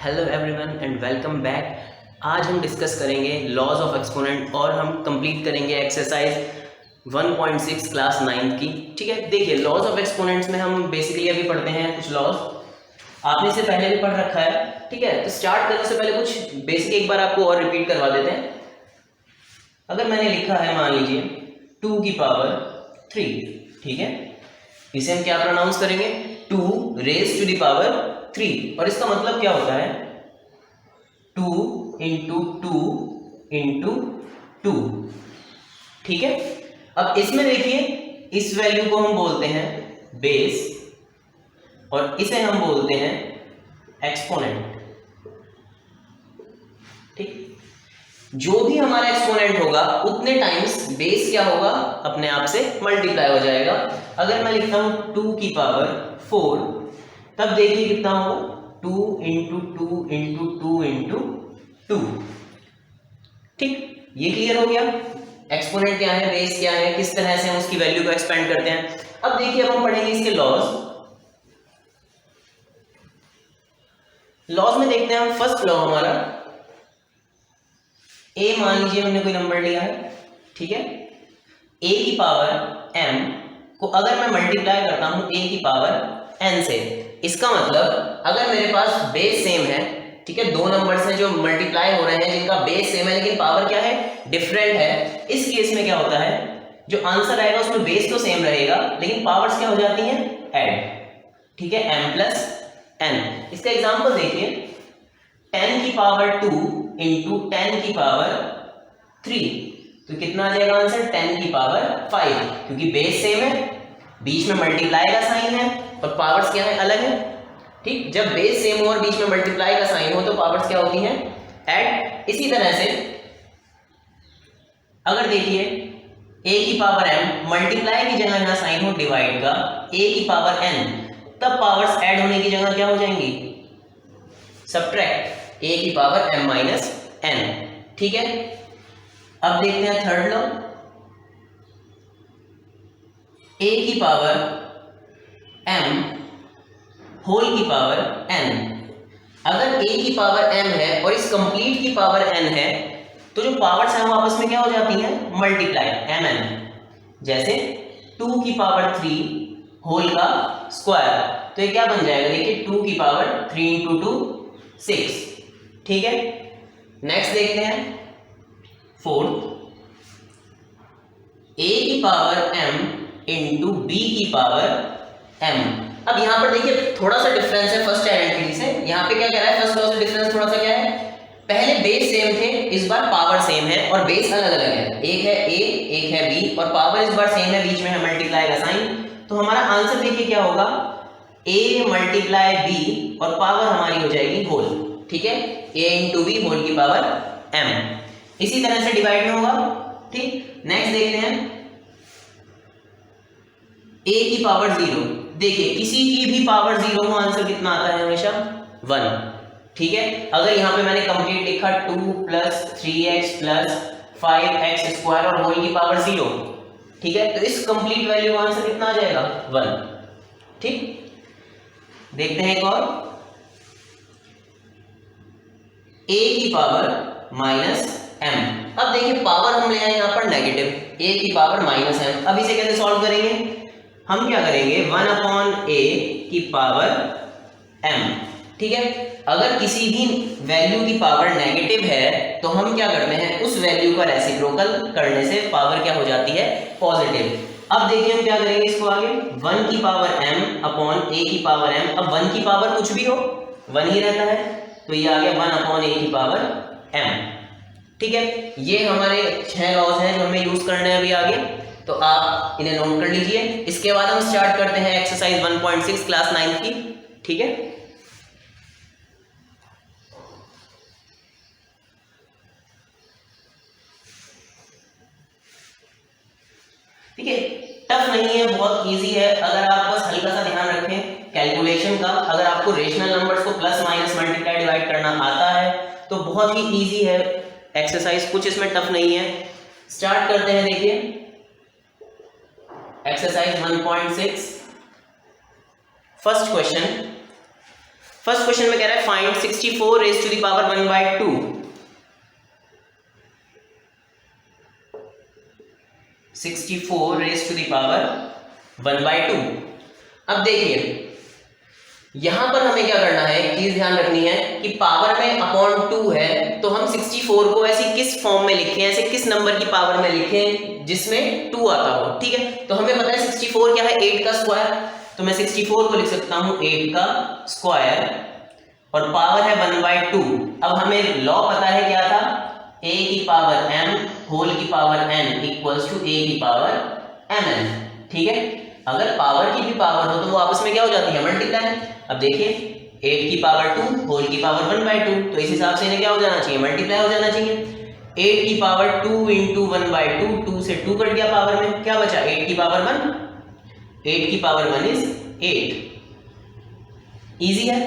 Hello everyone and welcome back. आज हम discuss करेंगे लॉज ऑफ एक्सपोनेंट और हम कंप्लीट करेंगे एक्सरसाइज 1.6 क्लास 9 की। ठीक है, देखिए लॉज ऑफ एक्सपोनेंट्स में हम बेसिकली अभी पढ़ते हैं कुछ लॉज, आपने इससे पहले भी पढ़ रखा है। ठीक है, तो स्टार्ट करने से पहले कुछ बेसिक एक बार आपको और रिपीट करवा देते हैं। अगर मैंने लिखा है मान लीजिए 2 की पावर 3, ठीक है, इसे हम क्या प्रोनाउंस करेंगे 2 रेज टू द पावर 3, और इसका मतलब क्या होता है 2 इंटू 2 इंटू 2। ठीक है, अब इसमें देखिए इस वैल्यू को हम बोलते हैं बेस और इसे हम बोलते हैं एक्सपोनेंट। ठीक, जो भी हमारा एक्सपोनेंट होगा उतने टाइम्स बेस क्या होगा अपने आप से मल्टीप्लाई हो जाएगा। अगर मैं लिखता हूं 2 की पावर 4, तब देखिए कितना होगा 2 इंटू 2 इंटू 2 इंटू 2। ठीक, ये क्लियर हो गया एक्सपोनेंट क्या है, बेस क्या है, किस तरह से हम उसकी वैल्यू को एक्सपेंड करते हैं। अब देखिए अब हम पढ़ेंगे इसके लॉज में देखते हैं हम। फर्स्ट लॉ हमारा a, मान लीजिए हमने कोई नंबर लिया है, ठीक है, a की पावर m को अगर मैं मल्टीप्लाई करता हूं a की पावर n से, इसका मतलब अगर मेरे पास बेस सेम है, ठीक है, दो नंबर्स हैं जो मल्टीप्लाई हो रहे हैं जिनका बेस सेम है लेकिन पावर क्या है डिफरेंट है, इस केस में क्या होता है जो आंसर आएगा उसमें बेस तो सेम रहेगा लेकिन पावर्स क्या हो जाती हैं ऐड। ठीक है, m प्लस n। इसका एग्जांपल देखिए 10 की पावर 2 इंटू 10 की पावर 3, तो कितना आ जाएगा आंसर 10 की पावर 5, क्योंकि बेस सेम है, बीच में मल्टीप्लाई का साइन है और पावर्स क्या है अलग है। ठीक, जब बेस सेम हो और बीच में मल्टीप्लाई का साइन हो तो पावर्स क्या होती हैं ऐड। इसी तरह से अगर देखिए a की पावर m मल्टीप्लाई की जगह यहां साइन हो डिवाइड का a की पावर n, तब पावर्स ऐड होने की जगह क्या हो जाएंगी सब्ट्रैक्ट a की पावर m माइनस n। ठीक है, अब देखते हैं थर्ड लॉ, a की पावर m होल की पावर n। अगर a की पावर m है और इस कंप्लीट की पावर n है तो जो पावर्स हैं वो आपस में क्या हो जाती हैं मल्टीप्लाई mn। जैसे 2 की पावर 3 होल का स्क्वायर, तो ये क्या बन जाएगा देखिए 2 की पावर 3 इंटू 2 6। ठीक है, नेक्स्ट देखते हैं फोर्थ, a की पावर m इंटू b की पावर m। अब यहां पर देखिए थोड़ा सा डिफरेंस है फर्स्ट आइडेंटिटी से। यहां पे क्या कह रहा है फर्स्ट लॉ से डिफरेंस थोड़ा सा क्या है, पहले बेस सेम थे, इस बार पावर सेम है और बेस अलग अलग है, एक है a एक है b और पावर इस बार सेम है, बीच में है मल्टीप्लाई का साइन। तो हमारा आंसर देखिए क्या होगा a मल्टीप्लाई b और पावर हमारी हो जाएगी होल। ठीक है, a इंटू बी होल की पावर m, इसी तरह से डिवाइड में होगा। ठीक, नेक्स्ट देखते हैं a की पावर 0। देखिए किसी की भी पावर 0 हो आंसर कितना आता है हमेशा 1। ठीक है, अगर यहाँ पे मैंने कंप्लीट लिखा 2 plus 3x plus 5x square और होल की पावर 0, ठीक है, तो इस कंप्लीट वैल्यू का आंसर कितना आ जाएगा 1। ठीक, देखते हैं एक और, a की पावर माइनस m। अब देखिए पावर हम ले आए यहाँ पर नेगेटिव, a की पावर माइनस m। अब इसे कैसे सॉल्व करेंगे, हम क्या करेंगे 1 अपॉन a की पावर m। ठीक है, अगर किसी भी वैल्यू की पावर नेगेटिव है तो हम क्या करते हैं उस वैल्यू का रेसिप्रोकल करने से पावर क्या हो जाती है पॉजिटिव। अब देखिए हम क्या करेंगे इसको आगे 1 की पावर m अपॉन a की पावर m। अब 1 की पावर कुछ भी हो 1 ही रहता है, तो ये आ गया 1 अपॉन a की पावर m। ठीक है, ये हमारे 6 लॉज हैं जो हमें यूज करने हैं अभी आगे, तो आप इन्हें नोट कर लीजिए। इसके बाद हम स्टार्ट करते हैं एक्सरसाइज 1.6 क्लास 9 की। ठीक है, ठीक है, टफ नहीं है, बहुत इजी है। अगर आप बस हल्का सा ध्यान रखें कैलकुलेशन का, अगर आपको रेशनल नंबर्स को प्लस माइनस मल्टीप्लाई डिवाइड करना आता है तो बहुत ही इजी है एक्सरसाइज, कुछ इसमें टफ नहीं है। स्टार्ट करते हैं, देखिए exercise 1.6 first question, first question में कह रहा है find 64 raise to the power 1/2। 64 raise to the power 1/2। अब देखिए यहां पर हमें क्या करना है, चीज ध्यान रखनी है कि पावर में अपॉन 2 है, तो हम 64 को ऐसी किस फॉर्म में लिखें, ऐसे किस नंबर की पावर में लिखें जिसमें 2 आता हो। ठीक है, तो हमें पता है 64 क्या है, 8 का स्क्वायर, तो मैं 64 को लिख सकता हूं 8 का स्क्वायर और पावर है 1/2। अब हमें लॉ पता है क्या था, a की पावर m होल की power n equals to a की पावर mn। ठीक है, अगर पावर की भी पावर हो तो वो आपस में क्या हो जाती है, मल्टीप्लाई। अब देखिए 8 की पावर 2 होल की पावर 1/2, तो इस हिसाब से इन्हें क्या हो जाना चाहिए, मल्टीप्लाई हो जाना चाहिए। 8 की पावर 2 इंटू 1/2, 2 से 2 कट गया पावर में, क्या बचा 8 की पावर 1, 8 की पावर 1 इज 8। इजी है।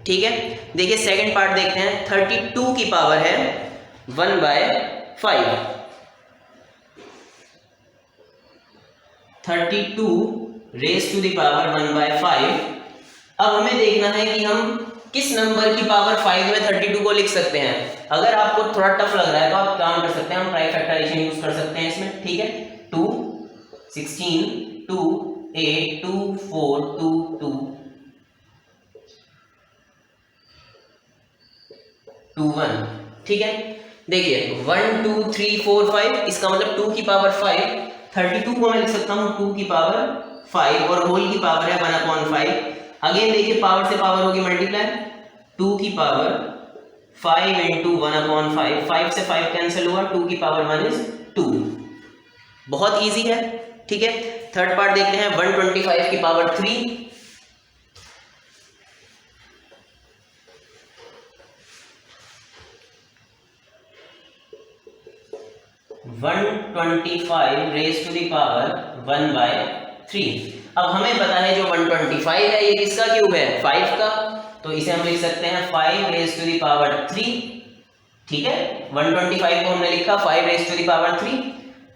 ठीक है, देखिए सेकंड पार्ट देखते हैं। 32 की पावर है 1/5। 32 रेज टू द पावर 1/5। अब हमें देखना है कि हम किस नंबर की पावर 5 में 32 को लिख सकते हैं। अगर आपको थोड़ा टफ लग रहा है तो आप काम कर सकते हैं, हम ट्राइफैक्टराइजेशन यूज कर सकते हैं इसमें। ठीक है, 2 16 2 8 2 4 2 2 2 1। ठीक है, देखिए 1 2 3 4 5, इसका मतलब 2 की पावर 5। 32 को मैं लिख सकता हूँ 2 की पावर 5 और होल की पावर है 1/5। अगेन देखिए पावर से पावर होगी मल्टीप्लाई, 2 की पावर 5 इंटू 1/5, 5 से 5 कैंसिल हुआ, 2 की पावर 1 इज 2। बहुत इजी है। ठीक है, थर्ड पार्ट देखते हैं। 125 की power 3। 125 raise to the power 1/3। अब हमें पता है जो 125 है ये किसका क्यूब है, 5 का, तो इसे हम लिख सकते हैं 5 रेज टू द पावर 3। ठीक है, 125 को हमने लिखा 5 रेज टू द पावर 3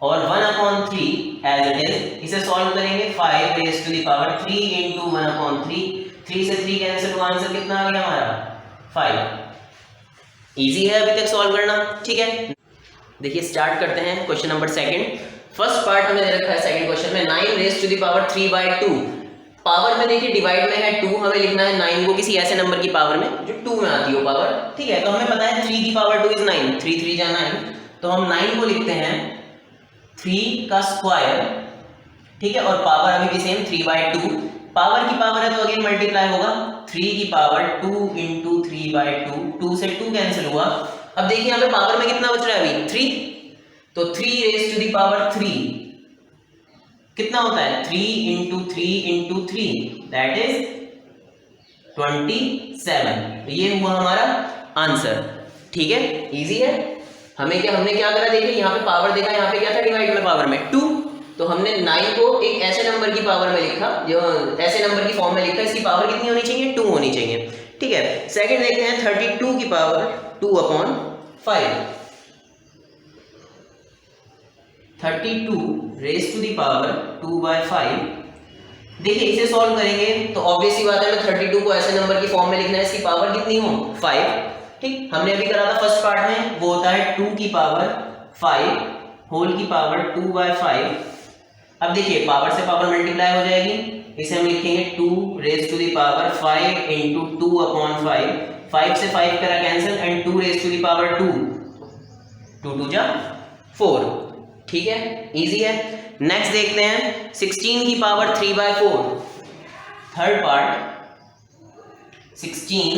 और 1/3 एज इट इज। इसे सॉल्व करेंगे, 5 raise to the power 3 into 1/3, 3 से 3 कैंसिल हुआ, आंसर कितना आ गया हमारा 5। इजी है अभी तक सॉल्व करना। ठीक है, देखिए स्टार्ट करते हैं question number second. First part हमें दे रखा है सेकंड क्वेश्चन में 9 raise to the power 3/2। Power में देखिए डिवाइड में है 2, हमें लिखना है 9 को किसी ऐसे नंबर की पावर में जो 2 में आती हो पावर। ठीक है, तो हमें पता है 3 की पावर 2 इज 9, 3 3 जा 9, तो हम 9 को लिखते हैं 3 का स्क्वायर। ठीक है, और पावर अभी भी सेम 3/2। पावर की पावर है तो अगेन मल्टीप्लाई होगा, 3 की पावर 2 इंटू 3/2, 2 से 2 कैंसिल हुआ। अब देखिए यहाँ पे पावर में कितना बच रहा है अभी 3, तो 3 रेज टू द पावर 3 कितना होता है 3 इंटू 3 इंटू 3 दैट इज 27। तो ये हुआ हमारा आंसर। ठीक है, इजी है। हमने क्या करा, देखिए यहाँ पे पावर देखा, यहाँ पे क्या था डिवाइड में पावर में 2, तो हमने 9 को एक ऐसे नंबर की पावर में लिखा, जो ऐसे नंबर की फॉर्म में लिखा, इसकी पावर कितनी होनी चाहिए 2 होनी चाहिए। ठीक है, सेकंड देखते हैं 32 की power 2/5। 32 raise to the power 2/5। देखिए इसे सॉल्व करेंगे तो ऑब्वियस सी बात है, मैं 32 को ऐसे नंबर की फॉर्म में लिखना है, इसकी पावर कितनी हो 5। ठीक, हमने अभी करा था फर्स्ट पार्ट में, वो होता है 2 की पावर 5 होल की पावर 2/5। अब देखिए पावर से पावर मल्टीप्लाई हो जाएगी, इसे हम लिखेंगे 2 raise to the power 5 into 2/5, 5 से 5 करा cancel and 2 raise to the power 2, 2 2 जा 4। ठीक है, इजी है। नेक्स्ट देखते हैं 16 की power 3/4। Third part 16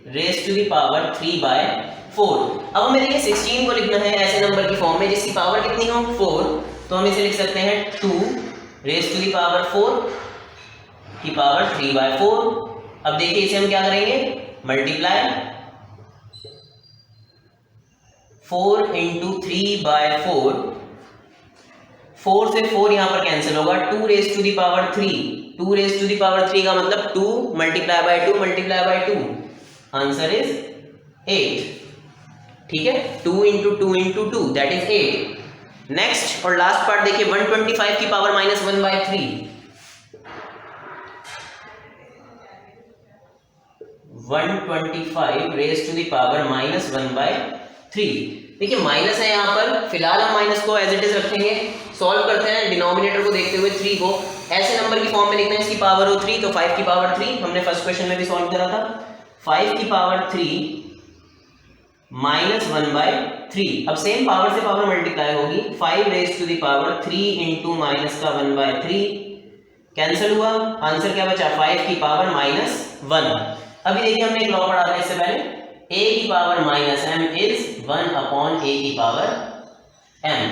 raise to the power 3/4। अब हमें देखिए 16 को लिखना है ऐसे नंबर की फॉर्म में जिसकी पावर कितनी हो 4, तो हम इसे लिख सकते हैं 2 रेज टू द पावर 4 की पावर 3/4। अब देखिए इसे हम क्या करेंगे, मल्टीप्लाई, 4 इंटू 3/4, 4 से 4 यहां पर कैंसिल होगा, 2 raise to the power 3, 2 raise to the power 3 का मतलब 2 multiply by 2 multiply by 2, answer is 8। ठीक है, 2 into 2 into 2 that is 8। Next और लास्ट पार्ट देखिए 125 की power -1/3। 125 raise to the power -1/3। देखिए माइनस है यहाँ पर, फिलहाल हम माइनस को एज इट इज रखेंगे, सॉल्व करते हैं डिनोमिनेटर को देखते हुए 3 को ऐसे नंबर की फॉर्म में लिखना है इसकी पावर हो 3, तो 5 की पावर 3 हमने फर्स्ट क्वेश्चन में भी सॉल्व करा था। 5 की पावर 3 -1/3, अब सेम पावर से पावर मल्टीप्लाई होगी, 5 raise to the power 3 into minus का 1/3 कैंसिल हुआ, आंसर क्या बचा 5 की पावर -1। अभी देखिए हमने एक लॉ पढ़ा था इससे पहले, a की पावर -m इज 1/a की पावर m।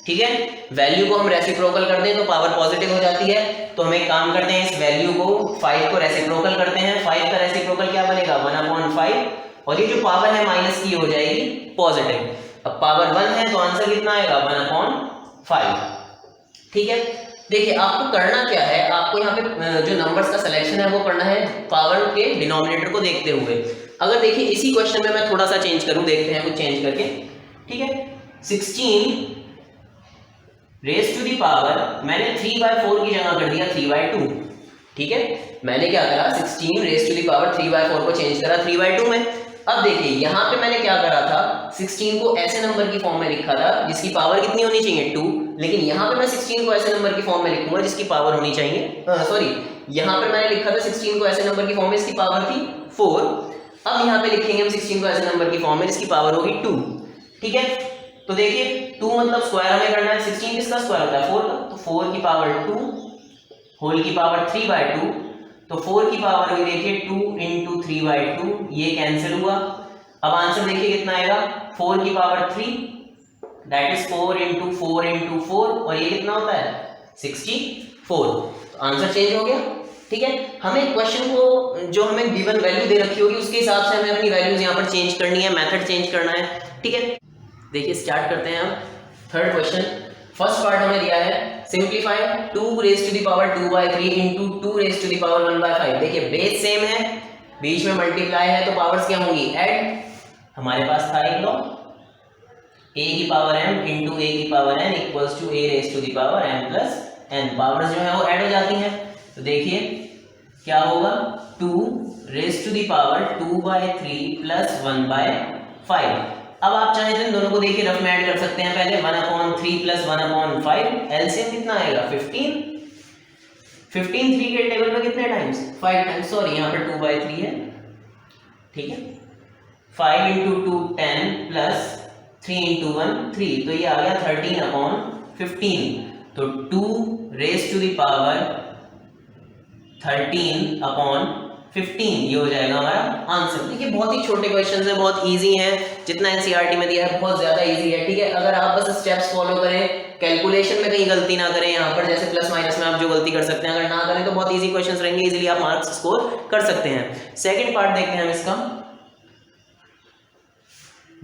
ठीक है, वैल्यू को हम रेसिप्रोकल कर दें तो पावर पॉजिटिव हो जाती है, तो हम एक काम करते हैं, इस वैल्यू को 5 को रेसिप्रोकल करते हैं। 5 का रेसिप्रोकल क्या बनेगा 1/5, और ये जो पावर है माइनस की हो जाएगी पॉजिटिव। अब पावर 1 है तो आंसर कितना आएगा 1/5। ठीक है, देखिए आपको करना क्या है, आपको यहाँ पे जो नंबर्स का सिलेक्शन है वो करना है पावर के डिनोमिनेटर को देखते हुए। अगर देखिए इसी क्वेश्चन में मैं थोड़ा सा चेंज करूं, देखते हैं कुछ चेंज करके। ठीक है, 16 रेज टू दी पावर, मैंने 3/4 की जगह कर दिया 3/2। ठीक है, मैंने क्या करा 16 रेज टू दी पावर 3/4 को चेंज करा 3/2 में। अब देखिए यहाँ पे मैंने क्या करा था, 16 को ऐसे नंबर की फॉर्म में लिखा था जिसकी पावर कितनी होनी चाहिए 2, लेकिन यहाँ पे मैं 16 को ऐसे नंबर की फॉर्म में लिखूंगा जिसकी पावर होनी चाहिए सॉरी, यहाँ पे मैंने लिखा था 16 को ऐसे नंबर की फॉर्म में, इसकी पावर थी 4। अब यहाँ पे लिखेंगे हम 16 को ऐसे नंबर की फॉर्म में जिसकी पावर होगी 2। ठीक है, तो देखिए 2 मतलब स्क्वायर हमें करना है, 16 किसका स्क्वायर होता है 4 का, तो 4 की पावर 2 होल की पावर 3/2, तो 4 की पावर हुई देखिए 2 इंटू 3/2, ये कैंसिल हुआ। अब आंसर देखिए कितना आएगा 4 की power 3 that is 4 into 4 into 4, और ये कितना होता है 64, तो आंसर चेंज हो गया। ठीक है, हमें क्वेश्चन को जो हमें गिवन वैल्यू दे रखी होगी उसके हिसाब से हमें अपनी वैल्यूज यहाँ पर चेंज करनी है, मेथड चेंज करना है। ठीक है, देखिए स्टार्ट करते हैं हम थर्ड क्वेश्चन। फर्स्ट पार्ट हमें दिया है simplify 2 raise to the power 2/3 into 2 raise to the power 1/5। देखिए बेस सेम है, बीच में मल्टीप्लाई है, तो पावर्स क्या होंगी ऐड। हमारे पास था एक लॉ, a की पावर m इंटू a की power n equals to a raise to the power m plus n, powers जो है वो ऐड हो जाती हैं। तो देखिए क्या होगा 2 raise to the power 2/3 plus 1/5। अब आप चाहें तो इन दोनों को देखिए रफ में ऐड कर सकते हैं, पहले 1/3 प्लस 1/5, एलसीएम कितना आएगा 15। 15 3 के टेबल में कितने टाइम्स 5 टाइम्स, सॉरी यहाँ पर 2/3 है। ठीक है, 5 इंटू 2 10 प्लस 3 इंटू 1 3, तो ये आ गया 13/15। तो 2 रेज टू द पावर 13/15 ये हो जाएगा हमारा आंसर। देखिए बहुत ही छोटे क्वेश्चंस हैं, बहुत इजी हैं, जितना एनसीईआरटी में दिया है बहुत ज्यादा इजी है। ठीक है, अगर आप बस स्टेप्स फॉलो करें, कैलकुलेशन में कहीं गलती ना करें, यहाँ पर जैसे प्लस माइनस में आप जो गलती कर सकते हैं अगर ना करें तो बहुत इजी क्वेश्चंस रहेंगे, इजीली आप मार्क्स स्कोर कर सकते हैं। सेकंड पार्ट देखते हैं हम इसका,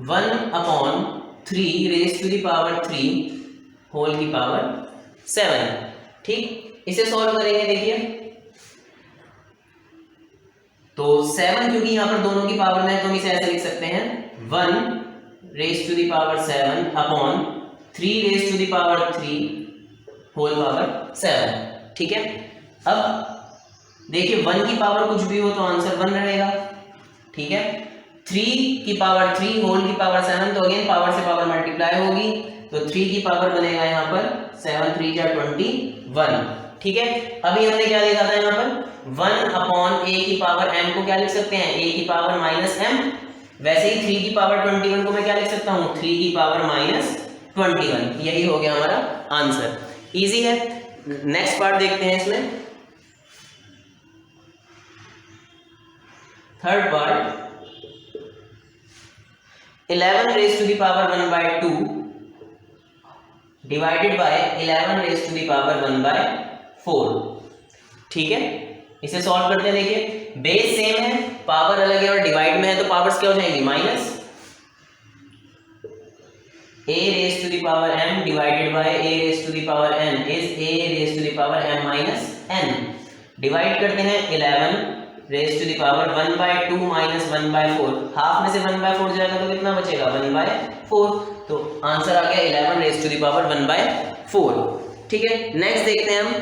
1/3 raise to the power 3 whole की पावर 7। ठीक, इसे सॉल्व करेंगे। देखिए तो 7 क्योंकि यहाँ पर दोनों की पावर में है तो हम इसे ऐसे लिख सकते हैं 1 raise to the power 7 upon 3 raise to the power 3 whole power 7। ठीक है, अब देखिए 1 की पावर कुछ भी हो तो आंसर 1 रहेगा। ठीक है, 3 की पावर 3 होल की पावर 7, तो अगेन पावर से पावर मल्टीप्लाई होगी, तो 3 की पावर बनेगा यहाँ पर 7 3 जा 21। ठीक है, अभी हमने क्या देखा था यहाँ पर 1/a की पावर m को क्या लिख सकते हैं a की पावर -m, वैसे ही 3 की पावर 21 को मैं क्या लिख सकता हूँ 3 की पावर -21। यही हो गया हमारा आंसर, इजी है। नेक्स्ट पार्ट देखते हैं इसमें, third part 11 raise to the power 1/2 divided by 11 raise to the power 1/4। ठीक है, इसे सॉल्व करते हैं। देखिए बेस सेम है, पावर अलग है और डिवाइड में है, तो पावर्स क्या हो जाएंगी minus a raise to the power m divided by a raise to the power n is a raise to the power m minus n। Divide करते हैं 11 raise to the power 1/2 minus 1/4, half में से 1/4 जाएगा तो कितना बचेगा 1/4, तो answer आ गया 11 रेज टू द पावर 1/4। ठीक है, नेक्स्ट देखते हैं हम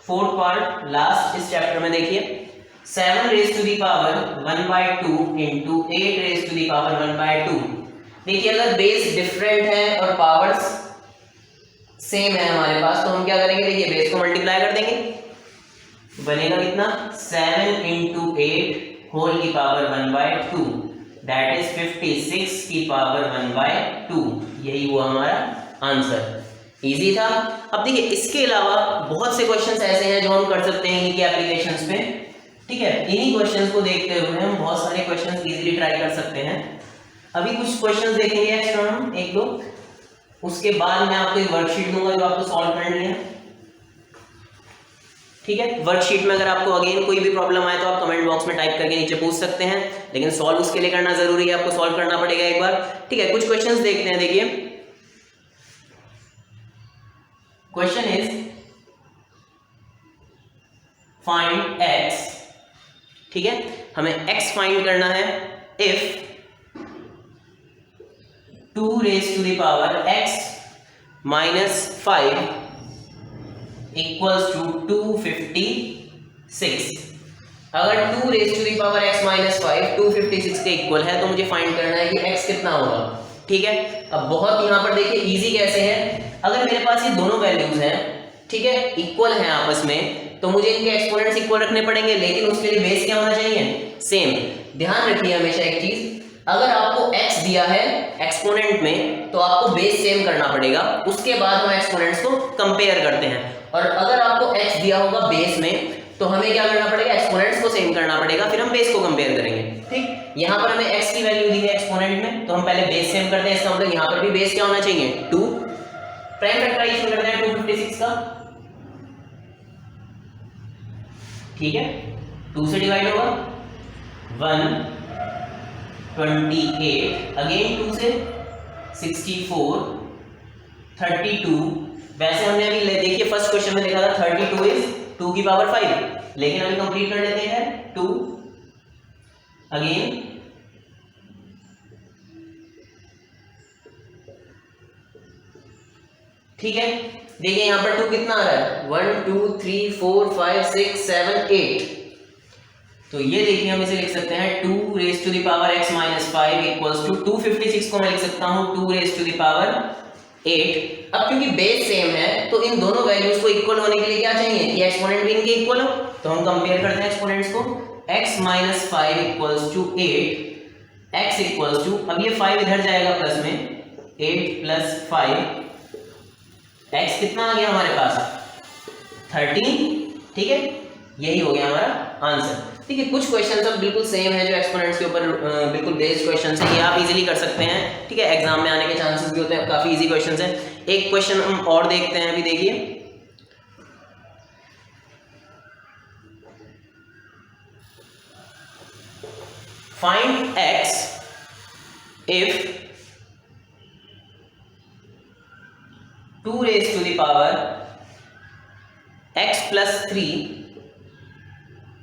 फोर्थ पार्ट लास्ट इस चैप्टर में देखिए 7 raise to the power 1/2 into 8 raise to the power 1/2। देखिए अगर बेस डिफरेंट है और पावर्स सेम है हमारे पास तो हम क्या करेंगे, देखिए बेस को मल्टीप्लाई कर देंगे, बनेगा कितना 7 इंटू 8 होल की पावर 1/2 दैट इज 56 की पावर 1/2। यही हुआ हमारा आंसर। इजी था। अब देखिए इसके अलावा बहुत से क्वेश्चंस ऐसे हैं जो हम कर सकते हैं इनके एप्लीकेशंस में, ठीक है। इन्हीं क्वेश्चंस को देखते हुए हम बहुत सारे क्वेश्चंस इजीली ट्राई कर सकते हैं। अभी कुछ क्वेश्चंस देखेंगे एक्स्ट्रा हम एक दो, उसके बाद मैं आपको एक वर्कशीट दूंगा जो आपको सॉल्व करनी है, ठीक है। वर्कशीट में अगर आपको अगेन कोई भी प्रॉब्लम आए तो आप कमेंट बॉक्स में टाइप करके नीचे पूछ सकते हैं, लेकिन सॉल्व उसके लिए करना जरूरी है, आपको सॉल्व करना पड़ेगा एक बार, ठीक है। कुछ क्वेश्चंस देखते हैं। देखिए क्वेश्चन इज फाइंड x, ठीक है, हमें x फाइंड करना है if 2 raise to the power x minus 5 equals to 256। अगर 2 raise to the power x minus 5 256 के इक्वल है तो मुझे फाइंड करना है कि x कितना होगा, ठीक है। अब बहुत यहां पर देखिए इजी कैसे है, अगर मेरे पास ये दोनों वैल्यूज हैं, ठीक है, इक्वल हैं आपस में, तो मुझे इनके एक्सपोनेंट्स इक्वल रखने पड़ेंगे, लेकिन उसके लिए बेस क्या होना चाहिए, सेम। ध्यान रखिए हमेशा एक चीज, अगर आपको x दिया है एक्सपोनेंट में तो आपको बेस सेम करना पड़ेगा, उसके बाद हम एक्सपोनेंट्स को कंपेयर करते हैं। और अगर आपको x दिया होगा बेस में तो हमें क्या करना पड़ेगा, एक्सपोनेंट्स को सेम करना पड़ेगा, फिर हम बेस को कंपेयर करेंगे, ठीक। यहाँ पर हमें x की वैल्यू दी है एक्सपोनेंट में, तो हम पहले बेस सेम करते हैं, इसका मतलब यहाँ पर भी बेस क्या होना चाहिए 2। प्राइम फैक्टराइजेशन करते हैं 256 का, ठीक है, 2 से डिवाइड होगा 128, अगेन 2 से 64, 32। वैसे हमने अभी देखिए फर्स्ट क्वेश्चन में देखा था 32 इज 2 की पावर 5, लेकिन अभी कंप्लीट कर लेते हैं 2 अगेन, ठीक है। देखिए यहां पर 2 कितना आ रहा है 1 2 3 4 5 6 7 8, तो ये देखिए हम इसे लिख सकते हैं 2 raise to the power x minus 5 equals to 256 को मैं लिख सकता हूं 2 रेज टू द पावर 8। अब क्योंकि बेस सेम है तो इन दोनों वैल्यूज को इक्वल होने के लिए क्या चाहिए कि एक्सपोनेंट भी इनके इक्वल हो, तो हम कंपेयर करते हैं एक्सपोनेंट्स को, x minus 5 equals to 8, x equals to, अब ये 5 इधर जाएगा प्लस में, 8 प्लस 5, x कितना आ गया हमारे पास 13, ठीक है। यही हो गया हमारा आंसर, ठीक है। कुछ क्वेश्चन सब बिल्कुल सेम है जो एक्सपोनेंट्स के ऊपर बिल्कुल बेस्ड क्वेश्चन है, ये आप इजीली कर सकते हैं, ठीक है। एग्जाम में आने के चांसेस भी होते हैं, काफी इजी क्वेश्चन है। एक क्वेश्चन हम और देखते हैं अभी, देखिए find x if 2 raise to the power x plus 3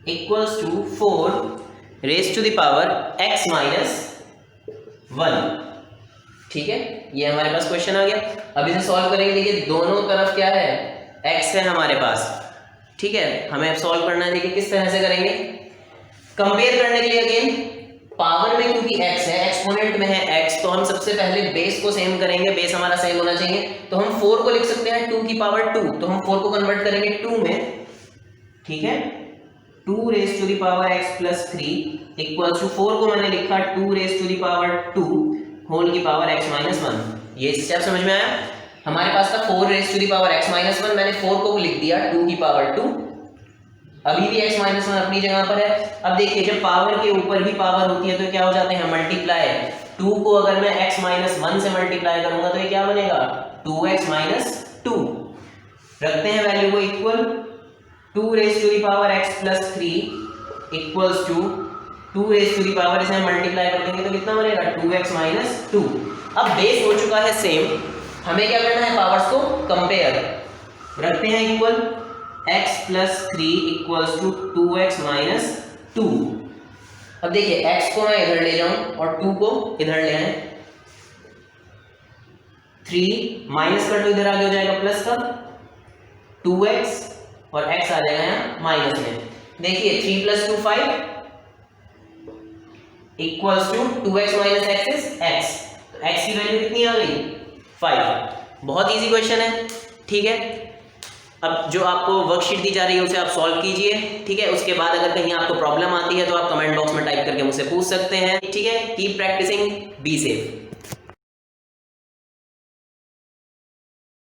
equals to 4 raise to the power x minus 1, ठीक है। ये हमारे पास क्वेश्चन आ गया। अब इसे सॉल्व करेंगे। देखिए दोनों तरफ क्या है x है हमारे पास, ठीक है, हमें अब सॉल्व करना है। देखिए किस तरह से करेंगे, कंपेयर करने के लिए अगेन पावर में क्योंकि x है, एक्सपोनेंट में है x, तो हम सबसे पहले बेस को सेम करेंगे, बेस हमारा सेम होना चाहिए, तो हम 4 को लिख सकते हैं 2 की पावर 2, तो हम 4 को कन्वर्ट करेंगे 2 में, ठीक है। 2 raise to the power x plus 3 equals to 4 को मैंने लिखा 2 raise to the power 2 whole की पावर x माइनस 1। ये स्टेप समझ में आया। हमारे पास था 4 raise to the power x minus 1, मैंने 4 को लिख दिया 2 की पावर 2, अभी भी x माइनस 1 अपनी जगह पर है। अब देखिए जब पावर के ऊपर भी पावर होती है तो क्या हो जाते हैं मल्टीप्लाई, 2 को अगर मैं x माइनस 1 से मल्टीप्लाई करूंगा तो ये क्या बनेगा 2x माइनस 2। रखते हैं वैल्यू को equal, 2 raise to the power x plus 3 equals to 2 raise to the power, इसे हम मल्टीप्लाई कर देंगे तो कितना बनेगा 2x माइनस 2। अब बेस हो चुका है सेम, हमें क्या करना है पावर्स को कंपेयर, रखते हैं equal, x plus 3 equals to 2x minus 2। अब देखिए x को मैं इधर ले जाऊं और 2 को इधर ले आए, 3 माइनस कर दो, इधर आगे हो जाएगा प्लस का 2x और x आ जाएगा यहाँ माइनस में। देखिए 3 + 2 5 equals to 2x minus x is x। तो x की वैल्यू कितनी आ गई 5। बहुत इजी क्वेश्चन है, ठीक है। अब जो आपको वर्कशीट दी जा रही है उसे आप सॉल्व कीजिए, ठीक है। उसके बाद अगर कहीं आपको प्रॉब्लम आती है तो आप कमेंट बॉक्स में टाइप करके मुझसे पूछ सकते हैं, ठीक है। Keep practising, be safe.